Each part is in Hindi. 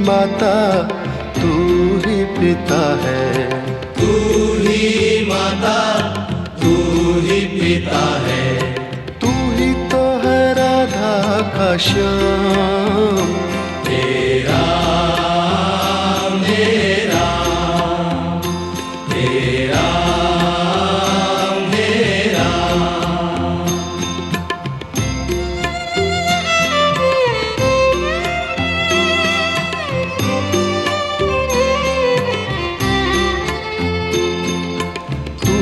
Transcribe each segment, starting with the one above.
माता तू ही पिता है, तू ही माता तू ही पिता है, तू ही तो है राधा का श्याम। तेरा मेरा तेरा मेरा। तू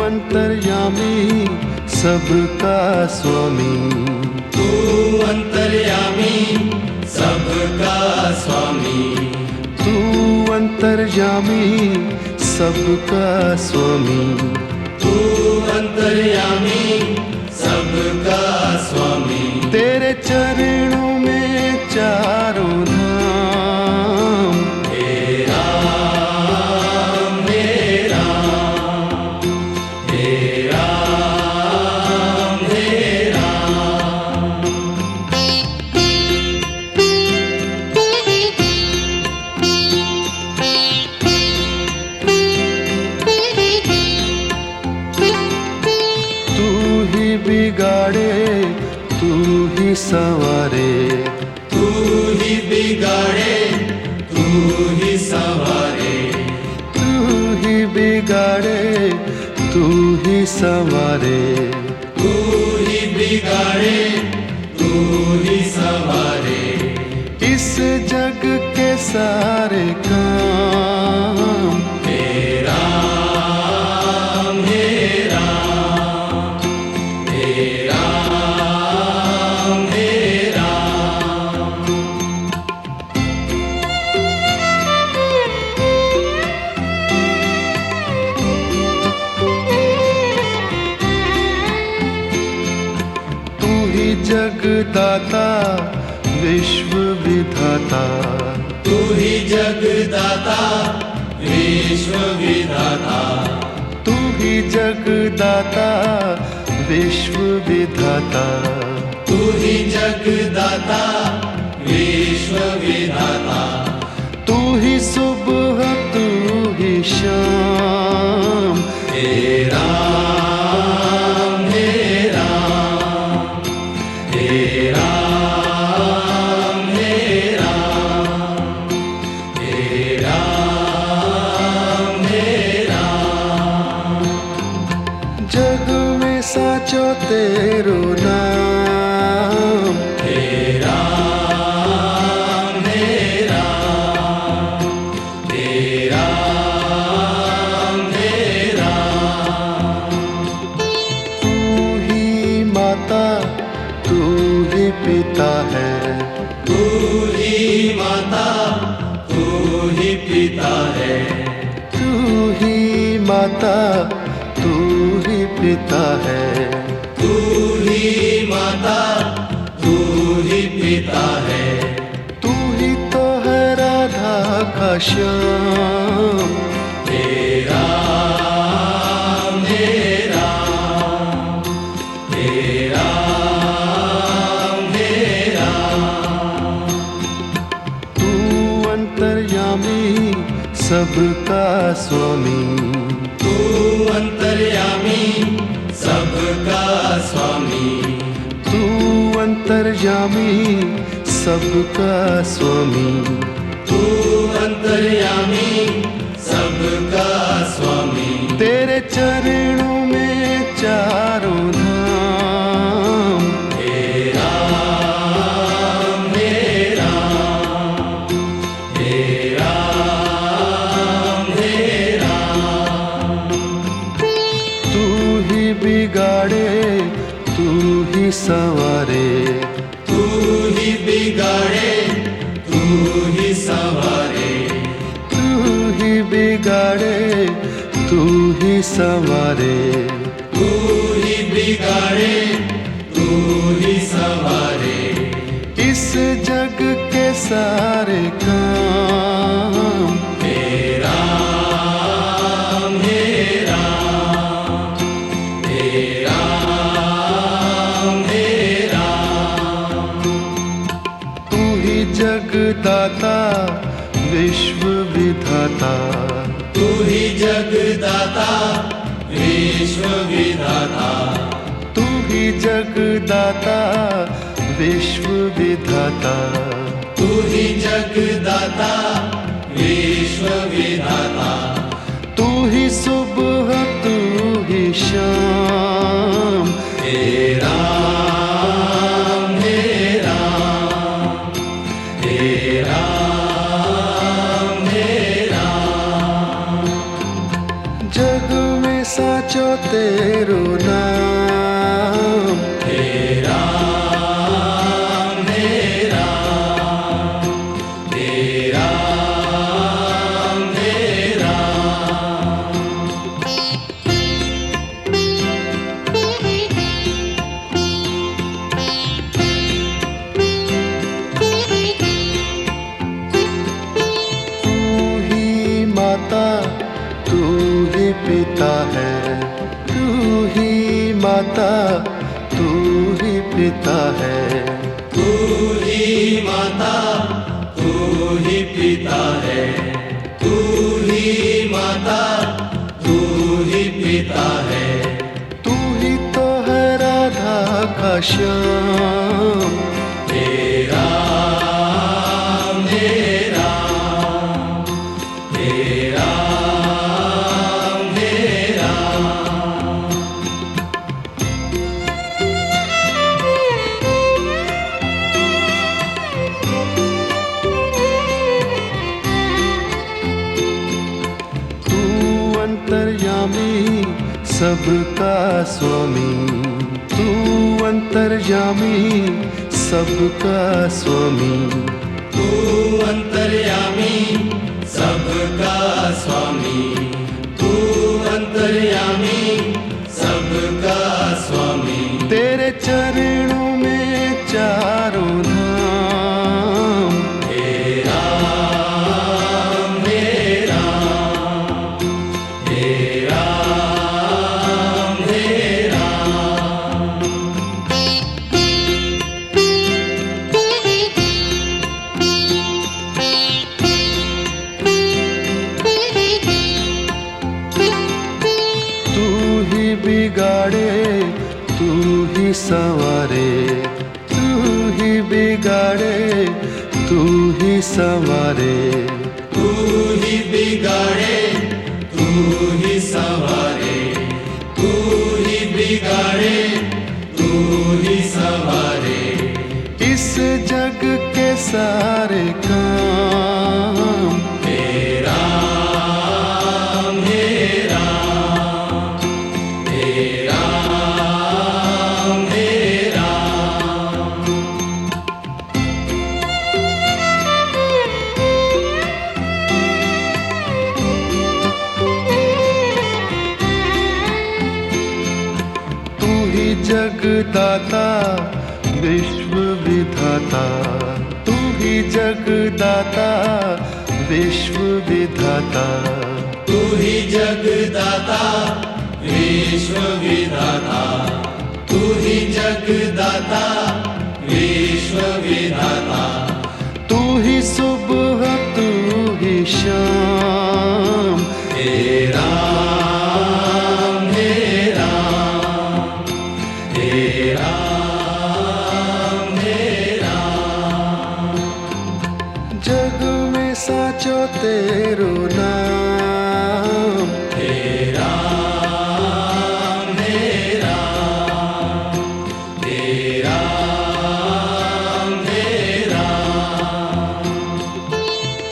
अंतर्यामी सबका स्वामी, तू अंतर्यामी सबका स्वामी, तू अंतर्यामी सबका स्वामी, तू अंतर्यामी सबका स्वामी। तेरे चरणों में चारों धाम। तेरा मेरा तेरा मेरा। तू ही बिगाड़े तू ही संवारे, तू ही बिगाड़े तू ही संवारे, तू ही बिगाड़े तू ही संवारे। तू ही बिगाड़े तू ही संवारे। इस जग के सारे काम। तेरा मेरा तेरा मेरा। तू ही जगदाता विश्व विधाता, तू ही जगदाता विश्व विधाता, तू ही जगदाता विश्व विधाता। तू ही जगदाता विश्व विधाता। तू ही सुबह तू ही शाम। तेरा मेरा तेरा मेरा तेरा मेरा। जग में साचो तेरो नाम। तेरा मेरा तेरा मेरा। तू ही माता तू ही पिता है, तू ही माता तू ही पिता है, तू ही माता तू ही पिता है। तू ही माता तू ही पिता है। तू ही तो है राधा का श्याम। तेरा मेरा तेरा मेरा। तू अंतर्यामी सबका स्वामी, तू अंतर्यामी सबका स्वामी, तू अंतर्यामी सबका स्वामी। तू अंतर्यामी सबका स्वामी। तेरे चरणों में चारों धाम। तेरा मेरा तेरा मेरा। तू ही बिगाड़े तू ही संवारे, तू ही बिगाड़े तू ही संवारे, तू ही बिगाड़े तू ही संवारे। तू ही बिगाड़े तू ही संवारे। इस जग के सारे काम। तेरा मेरा तेरा मेरा। तू ही जगदाता विश्व विधाता, तू ही जगदाता विश्व विधाता, तू ही जगदाता विश्व विधाता, तू ही जगदाता विश्व विधाता, तू ही सुबह तू ही शाम, हे राम हे राम हे राम हे राम। जग में साचो तेरो नाम, हे राम हे राम हे राम हे राम। तू ही माता तू ही पिता है, तू ही माता तू ही पिता है, तू ही माता तू ही पिता है, तू ही माता तू ही पिता है, तू ही तो है राधा का श्याम, हे राम हे राम हे राम हे राम। तू अंतर्यामी सबका स्वामी, तू अंतर्यामी सबका स्वामी, तू अंतर्यामी सबका स्वामी, तू अंतर्यामी सबका स्वामी। तेरे चरणों में चारों धाम, हे राम हे राम हे राम हे राम। तू ही बिगाड़े तू ही संवारे, तू ही बिगाड़े तू ही संवारे, तू ही बिगाड़े तू ही संवारे, तू ही बिगाड़े तू ही संवारे। इस जग के सारे काम, हे राम हे राम हे राम हे राम। तू ही जगदाता विश्व विधाता, तू ही जगदाता विश्व विधाता, तू ही जगदाता विश्व विधाता, तू ही जगदाता विश्व विधाता, तू ही सुबह तू ही शाम, हे राम हे राम हे राम हे राम। जग में साचो तेरो नाम, हे राम हे राम हे राम हे राम।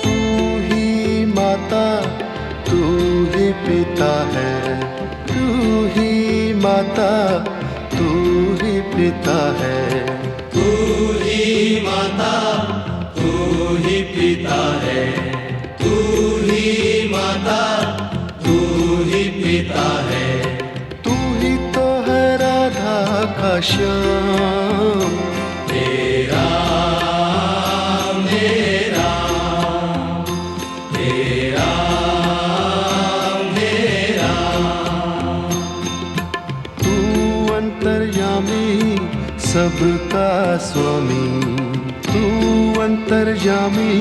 तू ही माता तू ही पिता है, तू ही माता तू ही पिता है, तू ही माता तू ही पिता है, तू ही माता तू ही पिता है, तू ही तो है राधा का श्याम, हे राम हे राम हे राम हे राम। तू अंतर्यामी सबका स्वामी, तू अंतर्यामी अंतर्यामी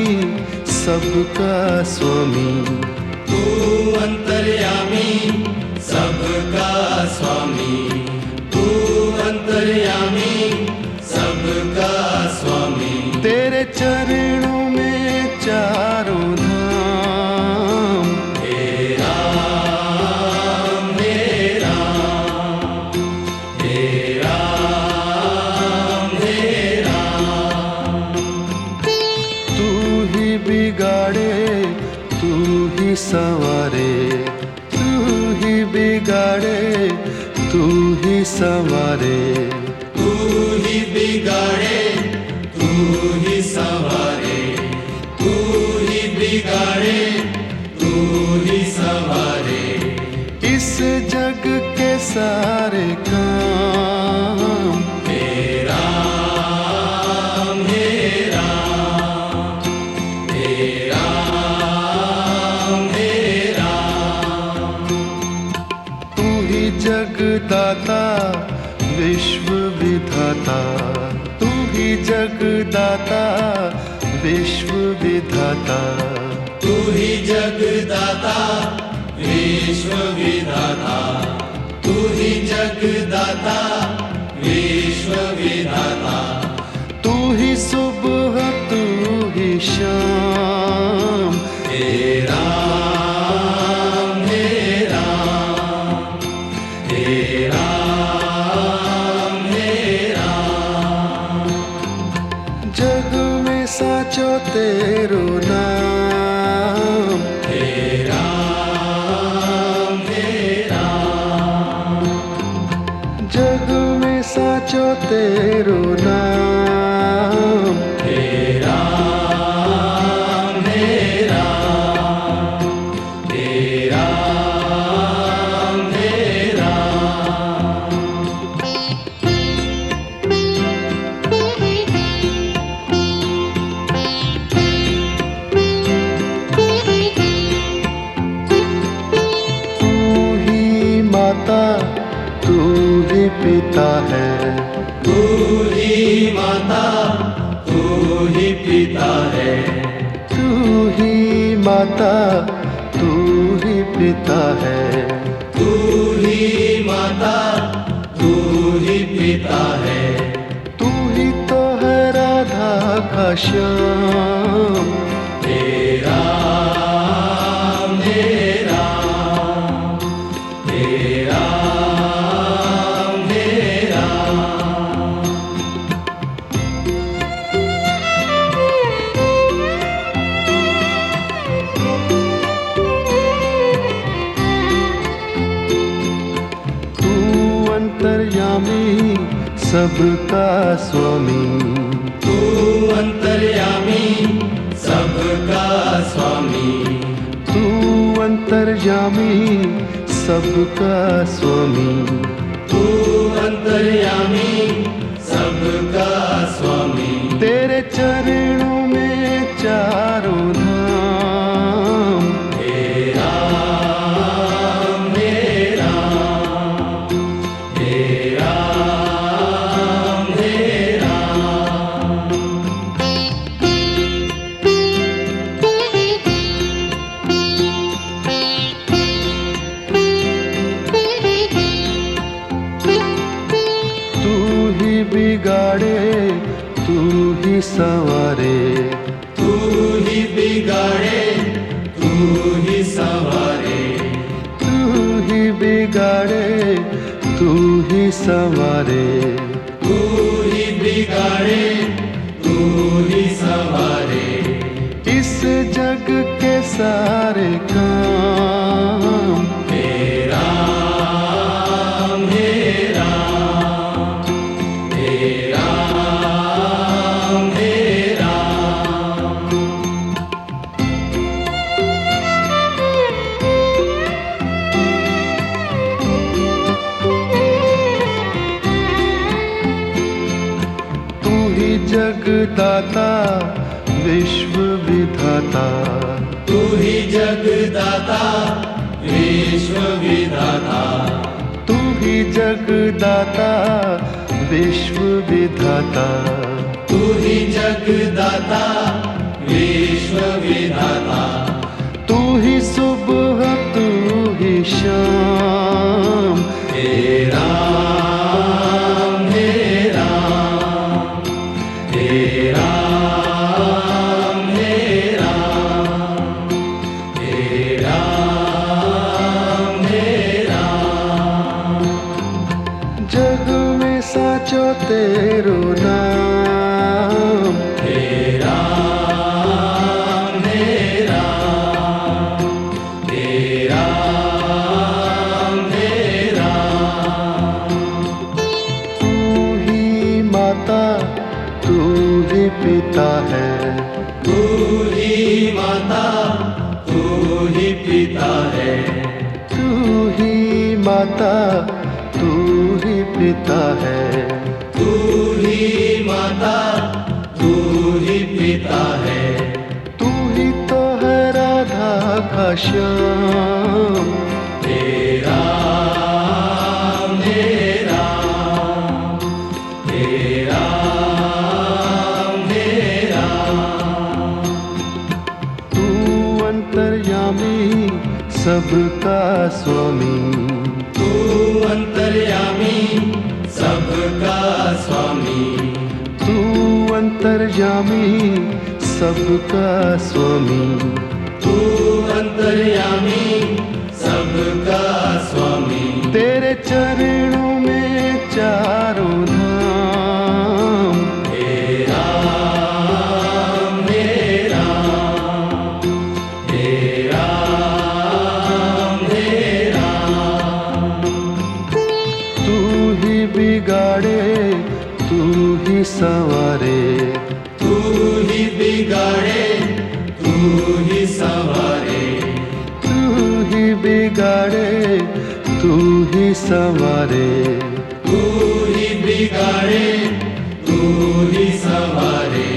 सबका स्वामी, तू अंतर्यामी सबका स्वामी, तू अंतर्यामी सबका स्वामी। तेरे चरणों में चारों धाम, हे राम हे राम, हे राम हे राम। तू ही बिगाड़े तू ही संवारे, तू ही बिगाड़े तू ही संवारे, तू ही बिगाड़े तू ही संवारे, तू ही बिगाड़े तू ही संवारे। इस जग के सारे काम, हे राम हे राम, हे राम हे राम। तू ही जगदाता विश्व विधाता, तू ही जगदाता विश्व विधाता, तू ही जगदाता विश्व विधाता, तू ही जगदाता विश्व विधाता। तू ही सुबह तू ही शाम, हे राम हे राम, हे राम हे राम। जग में साचो तेरो नाम, हे राम हे राम, जग में साचो तेरो नाम। हे राम हे राम, हे राम हे राम। तू ही माता तू ही पिता है, तू ही माता तू ही पिता है, तू ही माता तू ही पिता है। तू ही माता तू ही पिता है। तू ही तो है राधा का श्याम, हे राम हे राम, हे राम हे राम। तू अंतर्यामी सबका स्वामी, तू अंतर्यामी सबका स्वामी, तू अंतर्यामी सबका स्वामी। तू अंतर्यामी सबका स्वामी। तेरे चरणों में चारों धाम, हे राम हे राम, हे राम हे राम। तू ही बिगाड़े तू ही संवारे, तू ही बिगाड़े तू ही संवारे, तू ही बिगाड़े तू ही संवारे। तू ही बिगाड़े तू ही संवारे। इस जग के सारे काम, हे राम हे राम, हे राम हे राम। तू ही जगदाता विश्व विधाता, तू ही जगदाता विश्व विधाता, तू ही जगदाता विश्व विधाता, तू ही जगदाता विश्व विधाता, तू ही सुबह तू ही शाम, हे राम हे राम हे राम हे राम हे राम हे राम। जग में साचो तेरो नाम, हे राम हे राम हे राम हे राम। तू ही माता तू ही पिता है, तू ही माता तू ही पिता है, तू ही माता तू ही पिता है, तू ही माता तू ही पिता है, तू ही तो है राधा का श्याम, हे राम हे राम हे राम हे राम। तू अंतर्यामी सबका स्वामी, तू अंतर्यामी सबका स्वामी, तू अंतर्यामी सबका स्वामी, तू अंतर्यामी सबका स्वामी। तेरे चरणों में चारों धाम, हे राम हे राम हे राम हे राम। तू ही बिगाड़े तू ही संवारे, तू ही बिगाड़े तू ही संवारे, तू ही बिगाड़े तू ही संवारे, तू ही बिगाड़े तू ही संवारे।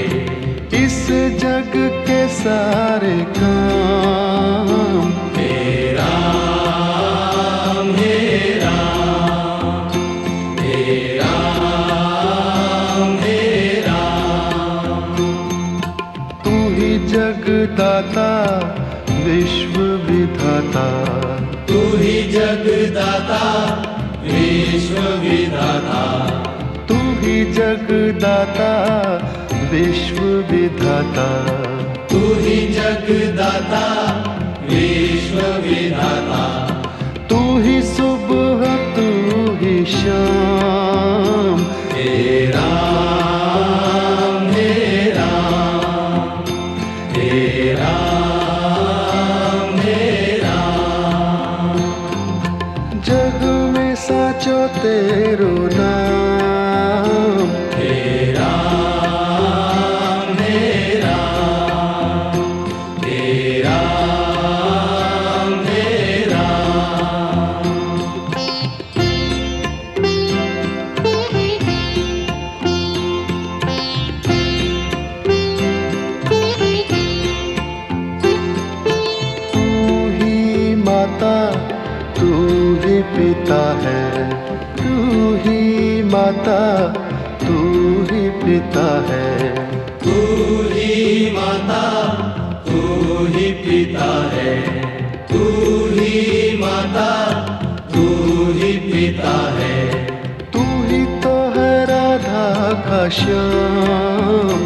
इस जग के सारे काम, हे राम हे राम हे राम हे राम। तू ही जगदाता विश्व विधाता, तू ही जगदाता विश्व विधाता, तू ही जगदाता विश्व विधाता, तू ही जगदाता विश्व विधाता, तू ही सुबह तू ही शाम, हे राम हे राम हे राम हे राम। जग में साचो तेरो नाम, हे राम हे राम हे राम हे राम। तू ही माता तू ही पिता है, तू ही माता तू ही पिता है, तू ही माता तू ही पिता है, तू ही माता तू ही पिता है, तू ही तो है राधा का श्याम,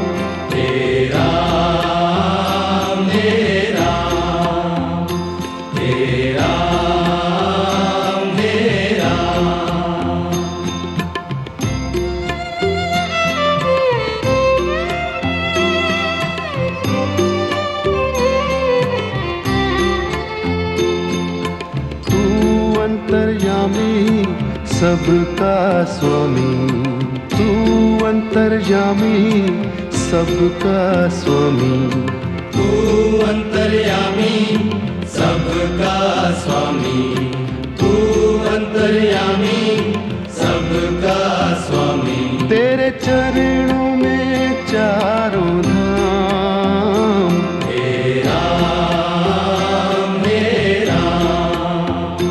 हे राम हे राम हे राम हे राम। तू अंतर्यामी सबका स्वामी, तू अंतर्यामी सबका स्वामी, तू अंतर्यामी सबका स्वामी, तू अंतर्यामी सबका स्वामी। तेरे चरणों में चारों धाम, हे राम हे राम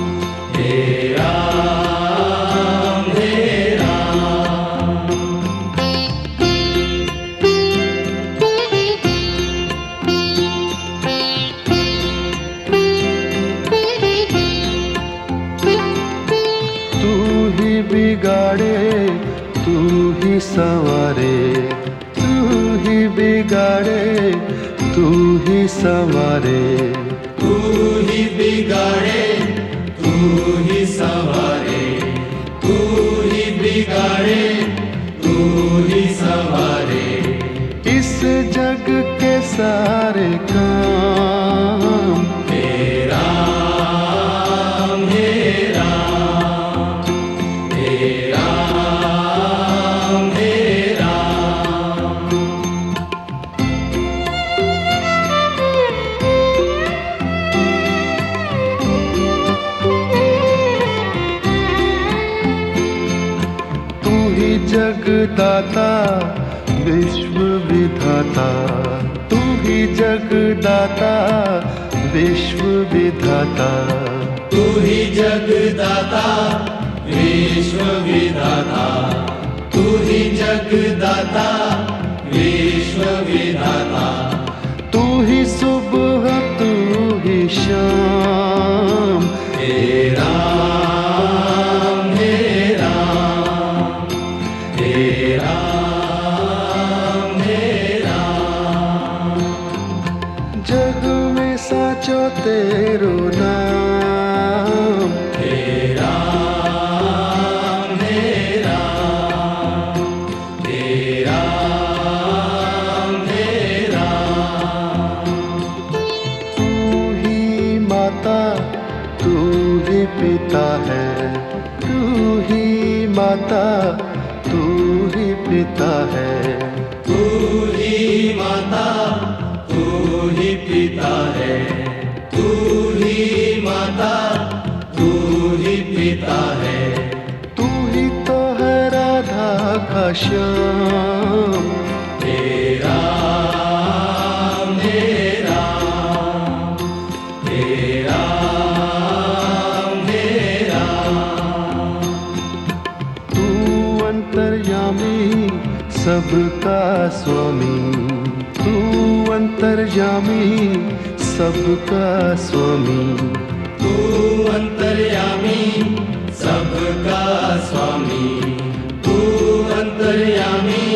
हे राम हे राम। संवारे, तू ही बिगाड़े, तू ही संवारे। तू ही बिगाड़े, तू ही संवारे, तू ही बिगाड़े, तू ही संवारे। इस जग के सारे काम हे राम, हे राम, हे राम, हे राम। तू ही जगदाता विश्व विधाता, तू ही जगदाता विश्व विधाता। तू ही जगदाता विश्व विधाता, तू ही जगदाता विश्व विधाता। तू ही सुबह, तू ही शाम। हे राम, हे राम, हे राम, हे राम। जग में साचो तेरो नाम। हे राम, हे राम, हे राम, हे राम। तू ही माता, तू ही पिता है, तू ही माता, तू ही पिता है। तू ही माता, तू ही पिता है, तू ही माता, तू ही पिता है। तू ही तो है राधा का श्याम। हे राम, हे राम, हे राम, हे राम। तू अंतर्यामी सबका स्वामी, तू अंतर्यामी सबका स्वामी। तू अंतर्यामी सबका स्वामी, तू अंतर्यामी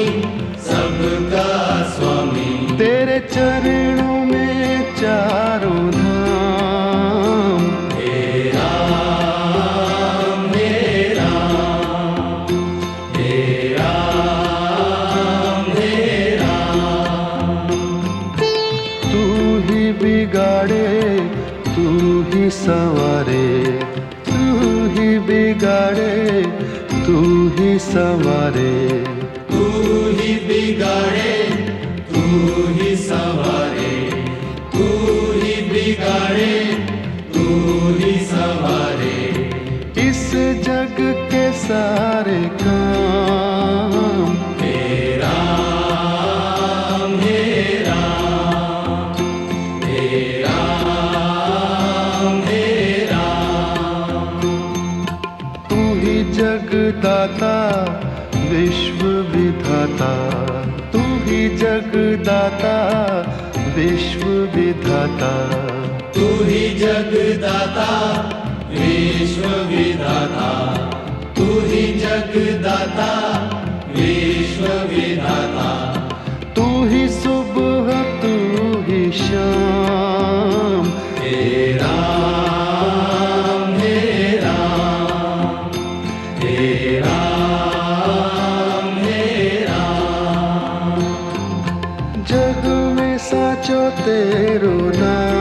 सबका स्वामी। तेरे चरणों में चारों धाम। हे राम, हे राम, हे राम, हे राम। तू ही बिगाड़े, तू ही संवारे, तू ही बिगाड़े, तू ही संवारे। तू ही बिगाड़े, तू ही संवारे, तू ही बिगाड़े, तू ही संवारे। इस जग के सारे काम हे राम, हे राम, हे राम, हे राम। तू ही जगदाता विश्व विधाता, तू ही जगदाता विश्व विधाता। तू ही जगदाता विश्व विधाता, तू ही जगदाता विश्व विधाता। तू ही सुबह, तू ही शाम। हे राम, हे राम, हे राम, हे राम। जग में साचो तेरो नाम।